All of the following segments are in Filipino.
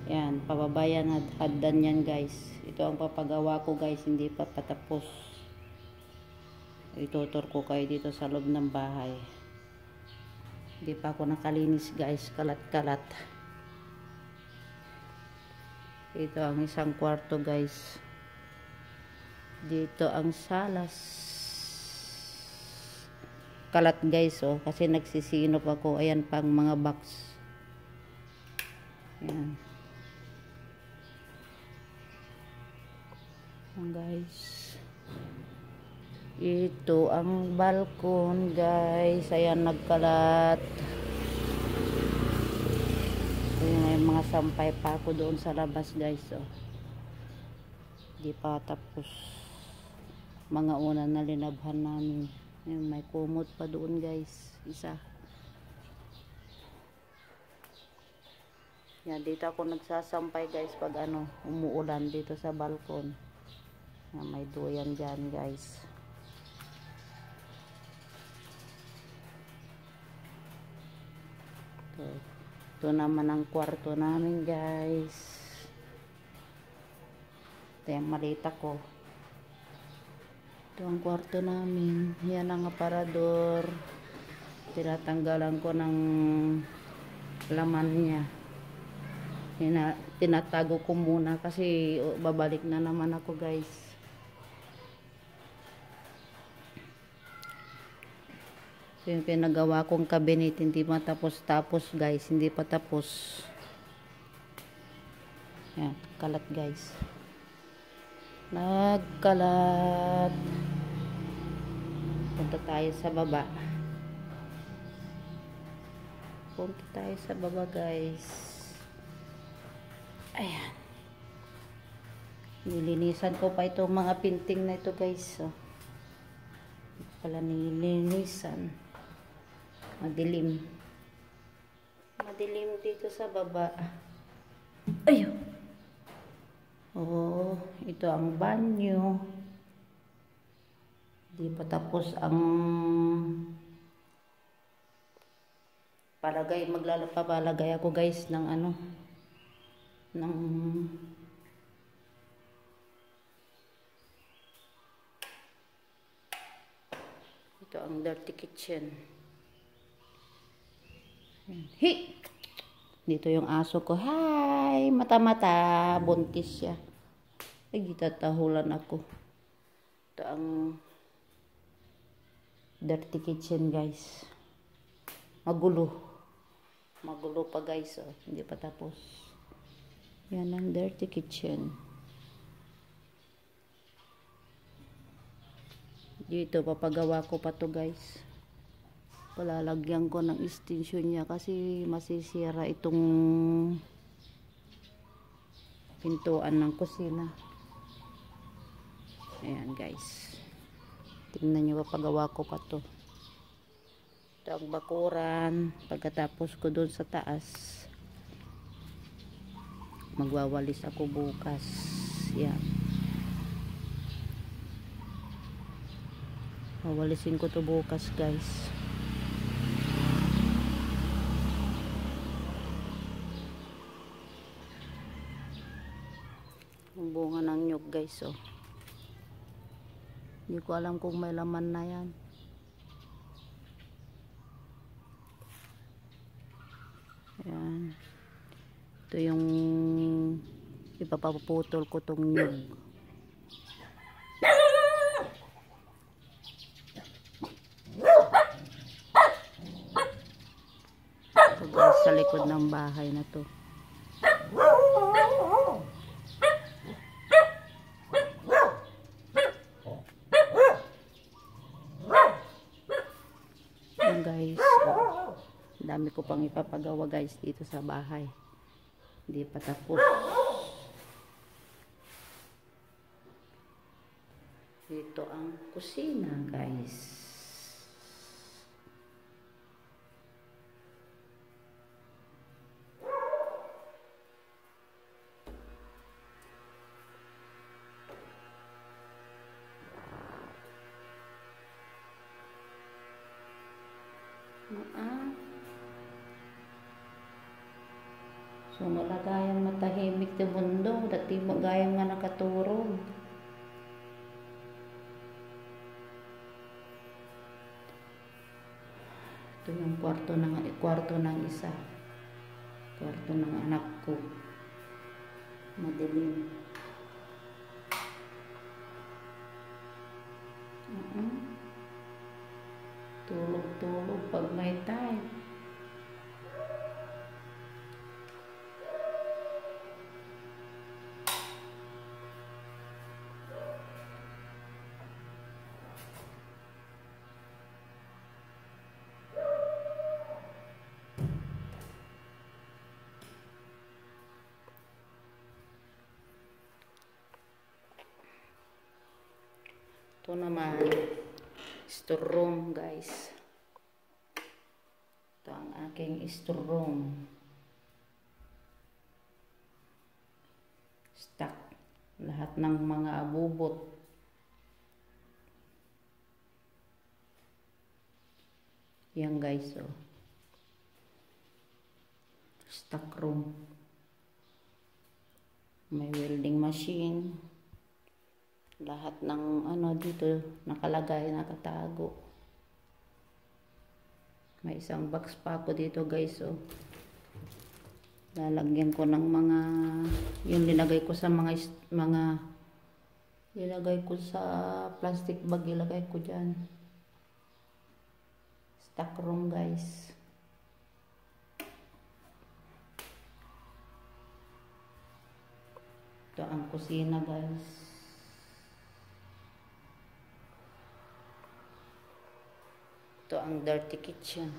Yan, pababayan at haddan yan guys. Ito ang papagawa ko guys, hindi pa patapos. Itutur ko kayo dito sa loob ng bahay. Hindi pa ako nakalinis guys, kalat-kalat. Ito ang isang kwarto guys. Dito ang salas. Kalat guys oh, kasi nagsisinop ako. Ayan pang mga box. Ayan. Guys, ito ang balkon guys. Ayan, nagkalat. Ayan, may mga sampay pa ako doon sa labas guys oh. Di pa tapos mga una na linabhan namin. Ayan, may kumot pa doon guys, isa. Yan, dito ako nagsasampay guys pag ano, umuulan dito sa balkon. May duyan dyan guys. Ito naman ang kwarto namin guys. Ito yung malita ko. Ito ang kwarto namin. Yan ang aparador. Tinatanggalan ko ng laman niya. Tinatago ko muna kasi babalik na naman ako guys. So, yung pinagawa kong cabinet, hindi pa tapos guys, hindi pa tapos. Yan, kalat guys. Nagkalat. Punta tayo sa baba. Punta tayo sa baba guys. Ayan. Nilinisan ko pa itong mga pinting na ito guys. So, pala nilinisan. Madilim. Madilim dito sa baba. Ayun. Oh, ito ang banyo. Di pa tapos ang palagay. Maglalapapalagay ako guys ng ano, ng ito ang dirty kitchen. Hi! Dito yung aso ko. Hi! Mata-mata. Buntis siya. Ay, gitatahulan ako. Ito ang dirty kitchen guys. Magulo. Magulo pa guys. Oh. Hindi pa tapos. Yan ang dirty kitchen. Dito papagawa ko pa to guys. Palalagyan ko ng extension niya kasi masisira itong pintuan ng kusina. Ayan guys. Tingnan nyo, papagawa ko pa to. Ito ang bakuran. Pagkatapos ko doon sa taas, magwawalis ako bukas. Yan. Wawalisin ko to bukas guys. Yung bunga ng nyug guys oh. Hindi ko alam kung may laman na yan. Ayan. Ito yung ipapaputol ko tong nyug. Ito guys, sa likod ng bahay na to. Guys, dami ko pang ipapagawa guys dito sa bahay, hindi pa tapos. Dito ang kusina guys. So malagayang matahimik ti mundo, dati magayang nga nakaturog. Ito yung kwarto ng isa. Kwarto ng anak ko. Madilim. Tulog-tulog pag may time. Ito naman, storeroom guys. Ito ang aking storeroom. Stock. Lahat ng mga abubot. Yan guys, oh. Stock room. May welding machine. Lahat ng ano dito nakalagay, nakatago. May isang box pa ako dito guys, oh. Lalagyan ko ng mga yung linagay ko sa mga ilagay ko sa plastic bag, ilagay ko diyan. Stock room guys. Ito ang kusina guys. Ito ang dirty kitchen.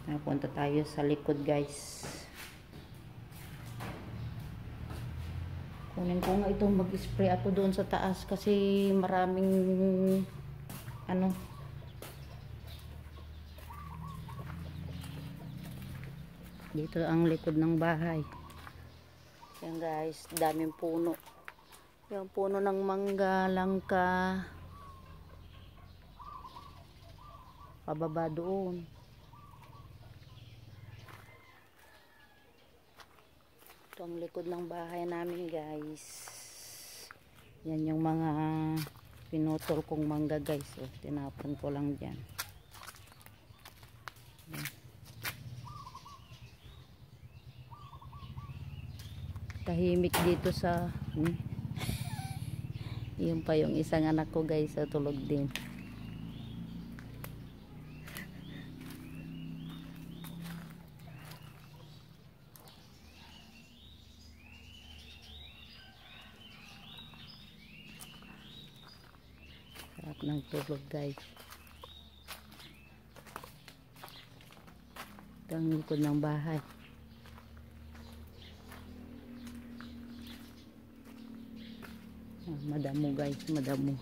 Napunta tayo sa likod guys. Kunin ko nga ito, mag-spray ako doon sa taas kasi maraming ano. Dito ang likod ng bahay. Yan guys, daming puno. Yung puno ng mangga, langka. Pababa doon. Ito ang likod ng bahay namin guys. Yan yung mga pinutol kong mangga guys. Oh, tinapon ko lang dyan. Tahimik dito sa yun pa yung isang anak ko guys, tulog din. Sarap ng tulog guys. Ito ang likod ng bahay. Madamo guys, madamo.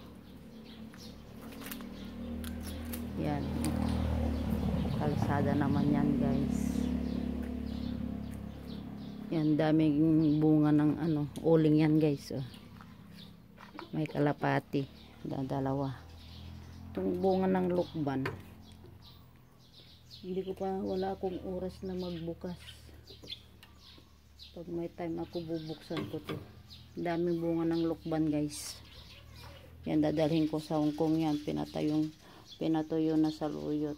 Yan. Kalsada naman yan guys. Yan, daming bunga ng ano, uling yan guys. Oh. May kalapati. Dalawa. Itong bunga ng lukban. Hindi ko pa, wala akong oras na magbukas. Pag may time ako bubuksan ko to. Daming bunga ng lukban guys. Yan, dadalhin ko sa Hong Kong yan. Pinatuyo na sa luyot.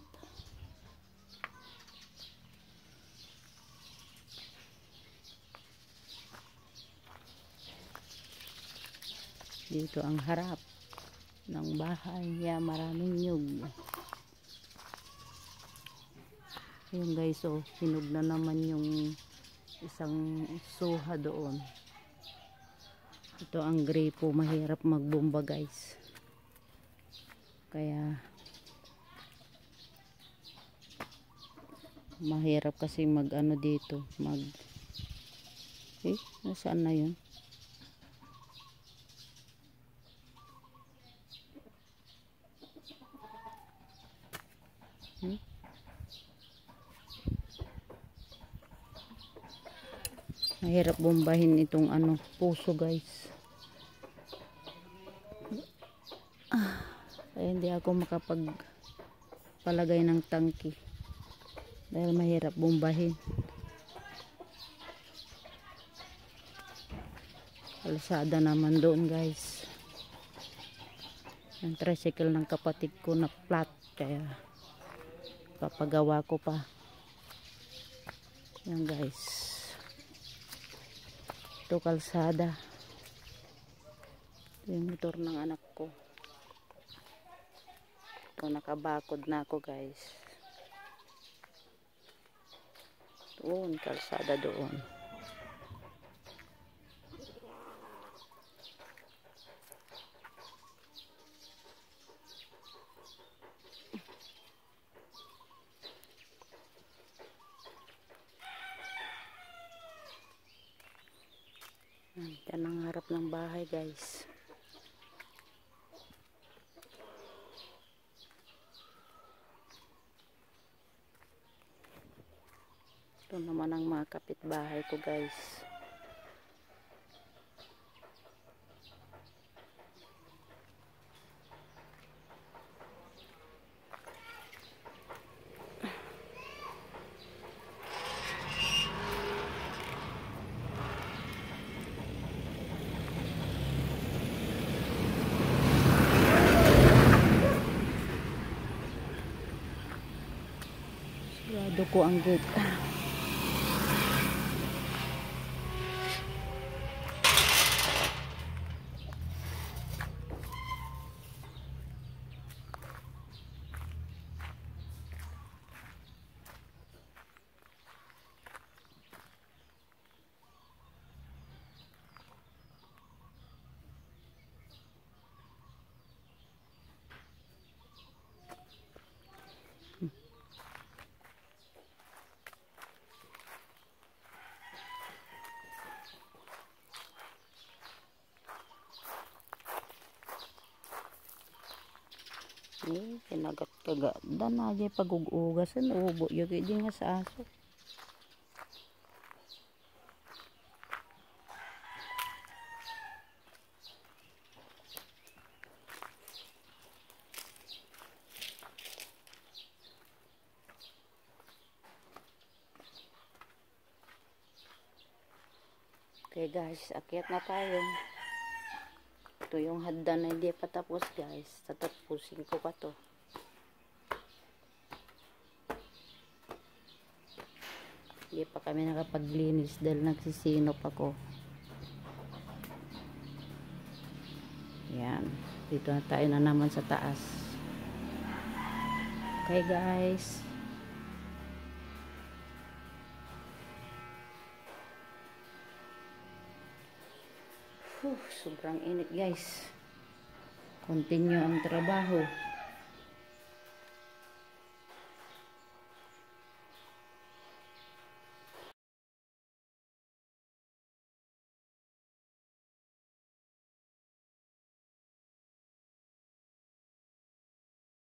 Dito ang harap ng bahay. Yan, maraming nyug. Yan guys, oh, hinog na naman yung isang suha doon. Ito ang grapo, mahirap magbomba guys. Kaya mahirap kasi mag-ano dito, nasaan na yun? Mahirap bombahin itong ano, puso guys. Ay, hindi ako palagay ng tangki dahil mahirap bombahin. Kalsada naman doon guys, yung tricycle ng kapatid ko na flat, kaya papagawa ko pa yan guys. Ito kalsada, ito yung motor ng anak ko. Ito nakabakod na ako guys. Doon kalsada doon. Yan ang harap ng bahay guys. Ito naman ang mga kapitbahay ko guys. Sigurado ko ang gate. Kinagat-kagat dan aja pag-ugasan ubo yung di nga sa aso. Okay guys, akyat na tayo. Ito yung hagdan na hindi pa tapos guys. Tatapusin ko pa to. Hindi pa kami nakapaglinis dahil nagsisinop ako. Yan. Dito na tayo na naman sa taas. Okay guys. Sobrang init guys. Continue ang trabaho.